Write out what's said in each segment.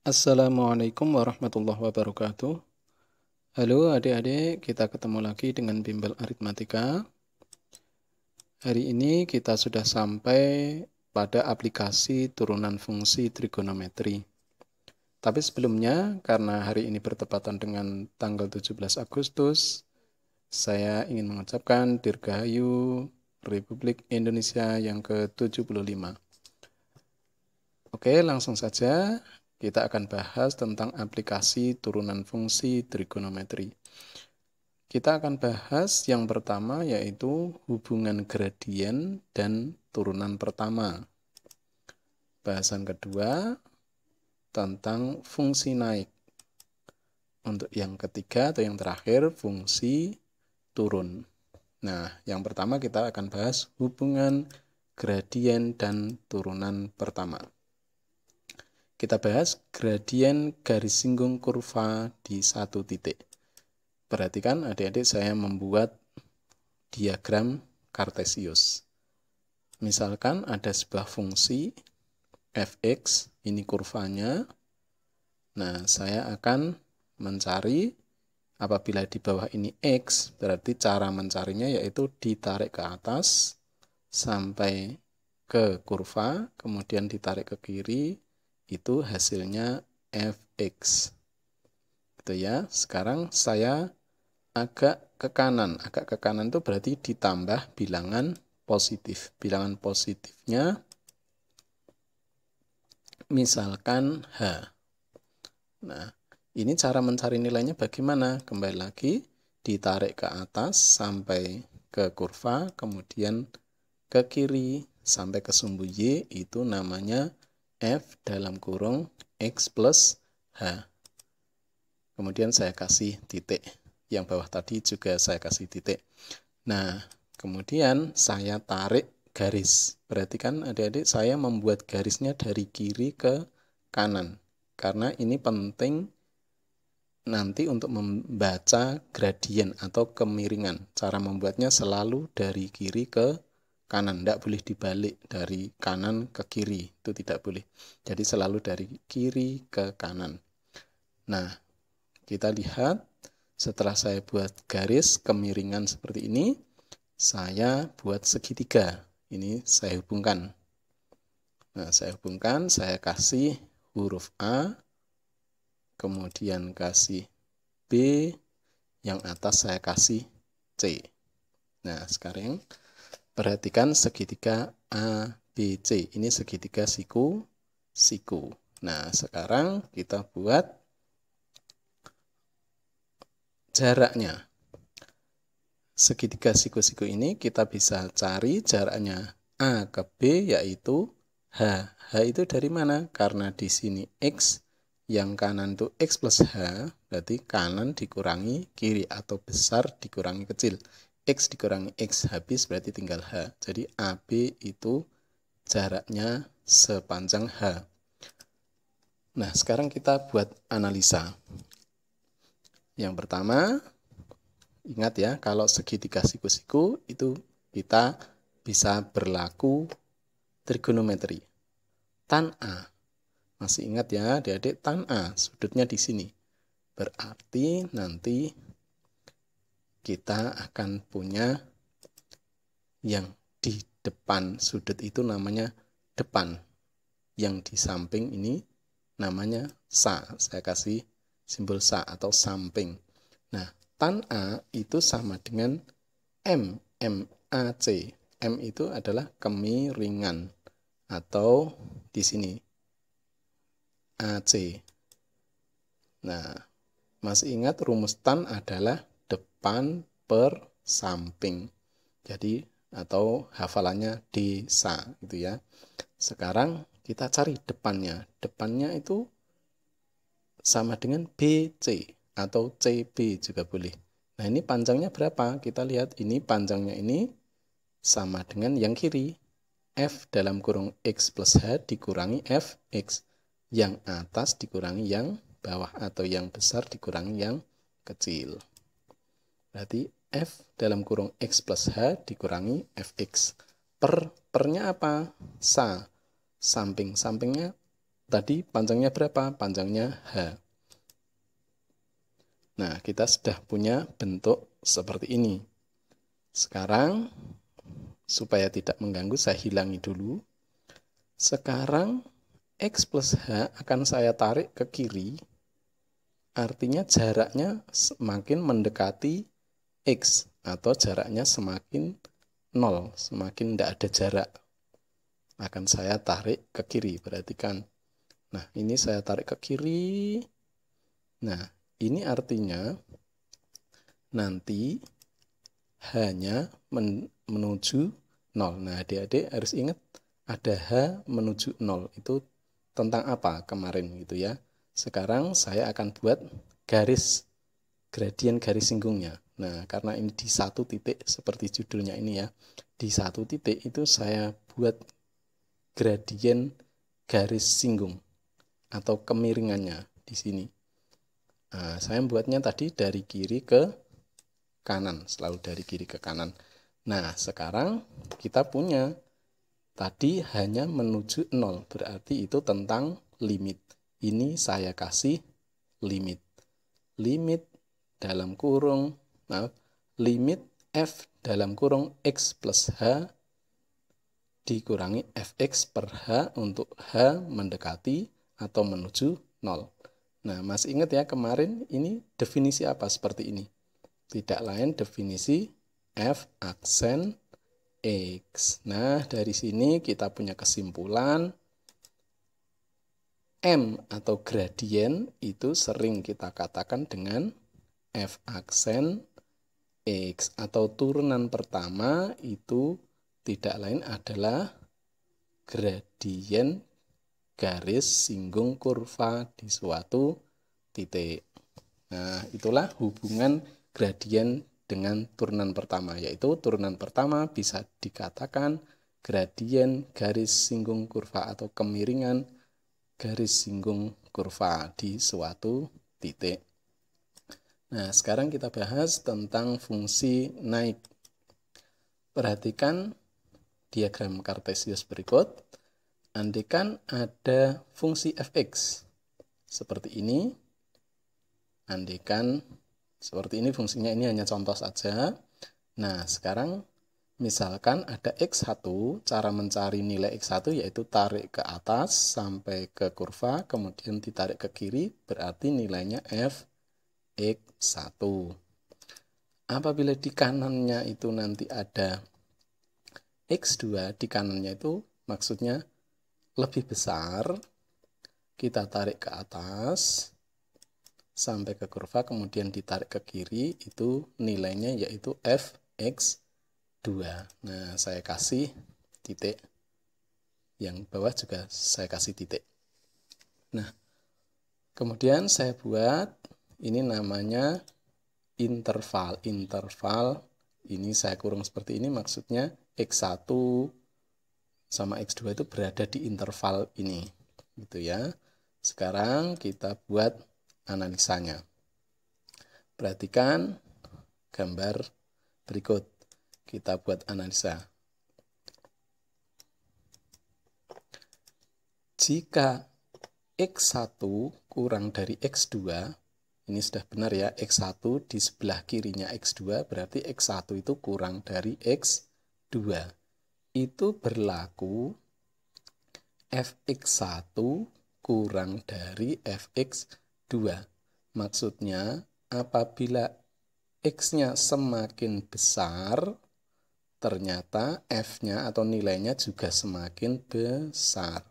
Assalamualaikum warahmatullahi wabarakatuh. Halo adik-adik, kita ketemu lagi dengan Bimbel Aritmatika. Hari ini kita sudah sampai pada aplikasi turunan fungsi trigonometri. Tapi sebelumnya, karena hari ini bertepatan dengan tanggal 17 Agustus, saya ingin mengucapkan Dirgahayu Republik Indonesia yang ke-75. Oke, langsung saja. Kita akan bahas tentang aplikasi turunan fungsi trigonometri. Kita akan bahas yang pertama yaitu hubungan gradien dan turunan pertama. Bahasan kedua tentang fungsi naik. Untuk yang ketiga atau yang terakhir fungsi turun. Nah, yang pertama kita akan bahas hubungan gradien dan turunan pertama. Kita bahas gradien garis singgung kurva di satu titik. Perhatikan adik-adik, saya membuat diagram kartesius. Misalkan ada sebuah fungsi fx, ini kurvanya. Nah, saya akan mencari apabila di bawah ini x, berarti cara mencarinya yaitu ditarik ke atas sampai ke kurva, kemudian ditarik ke kiri, itu hasilnya fx. Gitu ya. Sekarang saya agak ke kanan. Agak ke kanan itu berarti ditambah bilangan positif. Bilangan positifnya misalkan H. Nah, ini cara mencari nilainya bagaimana? Kembali lagi, ditarik ke atas sampai ke kurva, kemudian ke kiri sampai ke sumbu Y, itu namanya F dalam kurung X plus H. Kemudian saya kasih titik. Yang bawah tadi juga saya kasih titik. Nah, kemudian saya tarik garis. Perhatikan adik-adik, saya membuat garisnya dari kiri ke kanan. Karena ini penting nanti untuk membaca gradien atau kemiringan. Cara membuatnya selalu dari kiri ke kanan, tidak boleh dibalik dari kanan ke kiri, itu tidak boleh. Jadi selalu dari kiri ke kanan. Nah, kita lihat setelah saya buat garis kemiringan seperti ini, saya buat segitiga. Ini saya hubungkan. Nah, saya hubungkan, saya kasih huruf A, kemudian kasih B, yang atas saya kasih C. Nah, sekarang perhatikan segitiga ABC. Ini segitiga siku. Nah, sekarang kita buat jaraknya. Segitiga siku-siku ini kita bisa cari jaraknya A ke B yaitu H. H itu dari mana? Karena di sini X, yang kanan itu X plus H, berarti kanan dikurangi kiri atau besar dikurangi kecil. X dikurangi X habis berarti tinggal H. Jadi AB itu jaraknya sepanjang H. Nah, sekarang kita buat analisa. Yang pertama, ingat ya, kalau segitiga siku-siku itu kita bisa berlaku trigonometri. Tan A. Masih ingat ya, adik-adik, tan A, sudutnya di sini. Berarti nanti kita akan punya yang di depan sudut itu namanya depan. Yang di samping ini namanya sa. Saya kasih simbol sa atau samping. Nah, tan A itu sama dengan M, MAC. M itu adalah kemiringan atau di sini AC. Nah, masih ingat rumus tan adalah depan per samping. Jadi atau hafalannya desa gitu ya. Sekarang kita cari depannya. Depannya itu sama dengan BC atau CB juga boleh. Nah, ini panjangnya berapa? Kita lihat ini panjangnya ini sama dengan yang kiri. F dalam kurung X plus H dikurangi Fx. Yang atas dikurangi yang bawah atau yang besar dikurangi yang kecil. Berarti F dalam kurung X plus H dikurangi Fx. Pernya apa? Sa. Samping. Sampingnya tadi panjangnya berapa? Panjangnya H. Nah, kita sudah punya bentuk seperti ini. Sekarang, supaya tidak mengganggu, saya hilangi dulu. Sekarang, X plus H akan saya tarik ke kiri. Artinya jaraknya semakin mendekati X. Atau jaraknya semakin 0. Semakin tidak ada jarak. Akan saya tarik ke kiri. Perhatikan. Nah, ini saya tarik ke kiri. Nah, ini artinya nanti H-nya menuju 0. Nah, adik-adik harus ingat ada H menuju 0. Itu tentang apa kemarin gitu ya. Sekarang saya akan buat garis gradien garis singgungnya. Nah, karena ini di satu titik seperti judulnya ini ya. Di satu titik itu saya buat gradien garis singgung atau kemiringannya di sini. Nah, saya membuatnya tadi dari kiri ke kanan, selalu dari kiri ke kanan. Nah, sekarang kita punya tadi hanya menuju 0, berarti itu tentang limit. Ini saya kasih limit. Limit dalam kurung, limit f dalam kurung x plus h dikurangi fx per h untuk h mendekati atau menuju 0. Nah, masih ingat ya kemarin ini definisi apa seperti ini? Tidak lain definisi f aksen x. Nah, dari sini kita punya kesimpulan M atau gradien itu sering kita katakan dengan f aksen x atau turunan pertama itu tidak lain adalah gradien garis singgung kurva di suatu titik. Nah, itulah hubungan gradien dengan turunan pertama, yaitu turunan pertama bisa dikatakan gradien garis singgung kurva atau kemiringan garis singgung kurva di suatu titik. Nah, sekarang kita bahas tentang fungsi naik. Perhatikan diagram kartesius berikut. Andaikan ada fungsi fx seperti ini. Andaikan seperti ini fungsinya, ini hanya contoh saja. Nah, sekarang misalkan ada x1, cara mencari nilai x1 yaitu tarik ke atas sampai ke kurva, kemudian ditarik ke kiri, berarti nilainya fx1. Apabila di kanannya itu nanti ada x2, di kanannya itu maksudnya lebih besar, kita tarik ke atas sampai ke kurva, kemudian ditarik ke kiri, itu nilainya yaitu fx2. Nah, saya kasih titik. Yang bawah juga saya kasih titik. Nah, kemudian saya buat, ini namanya interval. Interval ini saya kurung seperti ini, maksudnya x1 sama x2 itu berada di interval ini. Gitu ya. Sekarang kita buat analisanya. Perhatikan gambar berikut. Kita buat analisa. Jika x1 kurang dari x2, ini sudah benar ya, x1 di sebelah kirinya x2, berarti x1 itu kurang dari x2. Itu berlaku fx1 kurang dari fx2. Maksudnya, apabila x-nya semakin besar, ternyata f-nya atau nilainya juga semakin besar.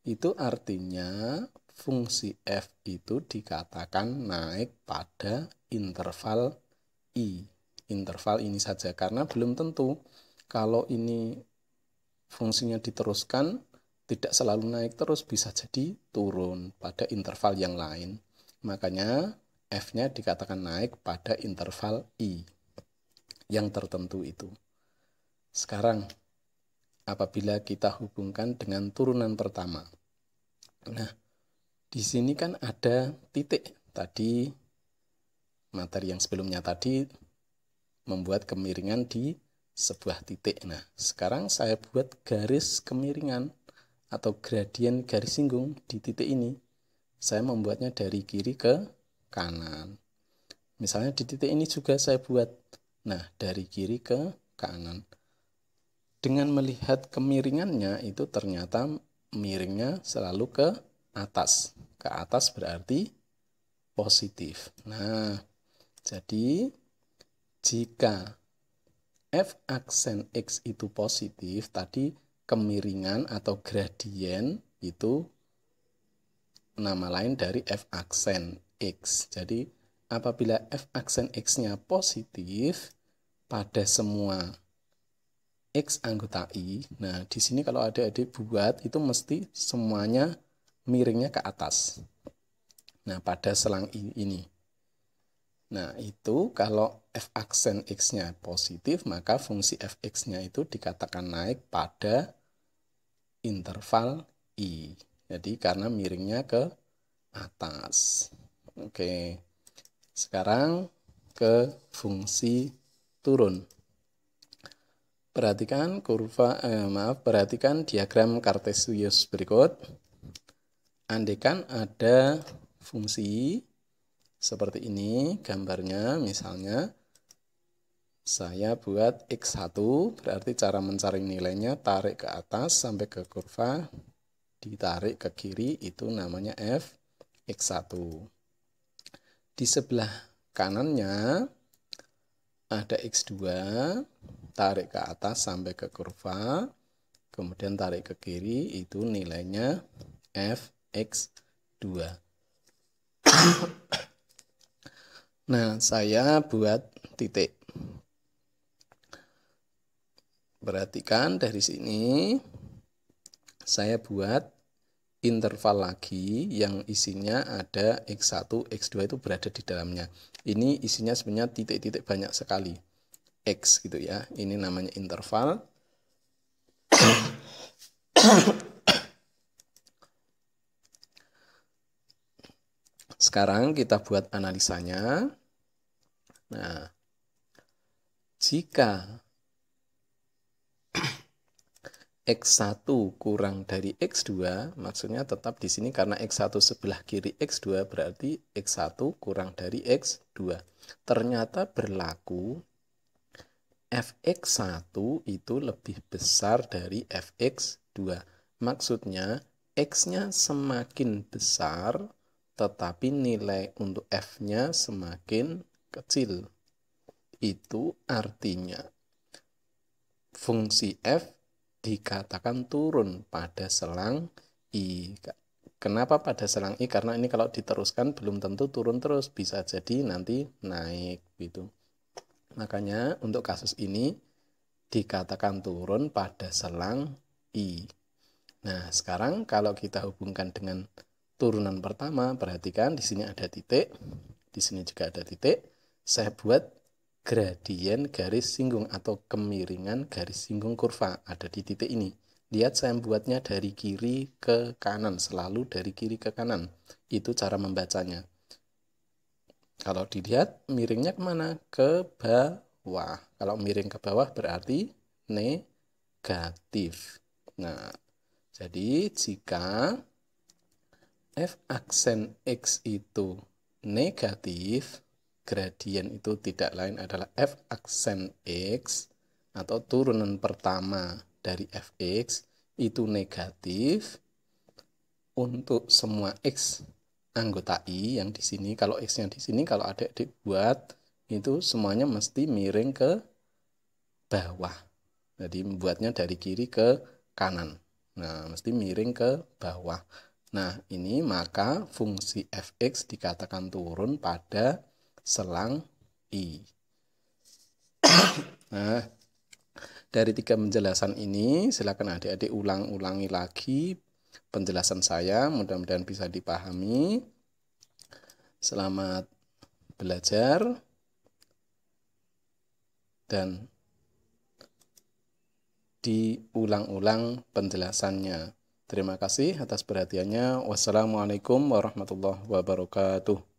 Itu artinya fungsi f itu dikatakan naik pada interval i. Interval ini saja, karena belum tentu kalau ini fungsinya diteruskan, tidak selalu naik terus, bisa jadi turun pada interval yang lain. Makanya f-nya dikatakan naik pada interval i yang tertentu itu. Sekarang, apabila kita hubungkan dengan turunan pertama. Nah, di sini kan ada titik. Tadi materi yang sebelumnya tadi membuat kemiringan di sebuah titik. Nah, sekarang saya buat garis kemiringan atau gradien garis singgung di titik ini, saya membuatnya dari kiri ke kanan. Misalnya di titik ini juga saya buat, nah dari kiri ke kanan. Dengan melihat kemiringannya itu ternyata miringnya selalu ke atas. Ke atas berarti positif. Nah, jadi jika f aksen X itu positif, tadi kemiringan atau gradien itu nama lain dari f aksen X. Jadi apabila f aksen X-nya positif pada semua X anggota I, nah di sini kalau adik-adik buat itu mesti semuanya miringnya ke atas. Nah, pada selang I ini. Nah, itu kalau f aksen X-nya positif, maka fungsi fx-nya itu dikatakan naik pada interval I. Jadi, karena miringnya ke atas. Oke. Sekarang ke fungsi turun. Perhatikan perhatikan diagram Kartesius berikut. Andaikan ada fungsi seperti ini gambarnya, misalnya saya buat X1, berarti cara mencari nilainya tarik ke atas sampai ke kurva, ditarik ke kiri, itu namanya f X1. Di sebelah kanannya ada X2, tarik ke atas sampai ke kurva, kemudian tarik ke kiri, itu nilainya f X2. Nah, saya buat titik. Perhatikan dari sini, saya buat interval lagi yang isinya ada X1, X2 itu berada di dalamnya. Ini isinya sebenarnya titik-titik banyak sekali. X gitu ya, ini namanya interval. Sekarang kita buat analisanya. Nah, jika X1 kurang dari X2, maksudnya tetap di sini karena X1 sebelah kiri X2 berarti X1 kurang dari X2. Ternyata berlaku Fx1 itu lebih besar dari Fx2. Maksudnya X-nya semakin besar, tetapi nilai untuk F-nya semakin kecil. Itu artinya fungsi F dikatakan turun pada selang I. Kenapa pada selang I? Karena ini kalau diteruskan belum tentu turun terus, bisa jadi nanti naik gitu. Makanya untuk kasus ini dikatakan turun pada selang I. Nah, sekarang kalau kita hubungkan dengan turunan pertama, perhatikan di sini ada titik, di sini juga ada titik. Saya buat gradien garis singgung atau kemiringan garis singgung kurva ada di titik ini. Lihat saya membuatnya dari kiri ke kanan, selalu dari kiri ke kanan. Itu cara membacanya. Kalau dilihat miringnya kemana? Ke bawah. Kalau miring ke bawah berarti negatif. Nah, jadi jika f aksen X itu negatif, gradien itu tidak lain adalah f aksen X atau turunan pertama dari fx itu negatif untuk semua X anggota I yang di sini. Kalau X-nya di sini, kalau adik-adik buat itu semuanya mesti miring ke bawah. Jadi membuatnya dari kiri ke kanan. Nah, mesti miring ke bawah. Nah, ini maka fungsi fx dikatakan turun pada selang I. Nah, dari 3 penjelasan ini, silakan adik-adik ulang-ulangi lagi penjelasan saya, mudah-mudahan bisa dipahami. Selamat belajar dan diulang-ulang penjelasannya. Terima kasih atas perhatiannya. Wassalamualaikum warahmatullahi wabarakatuh.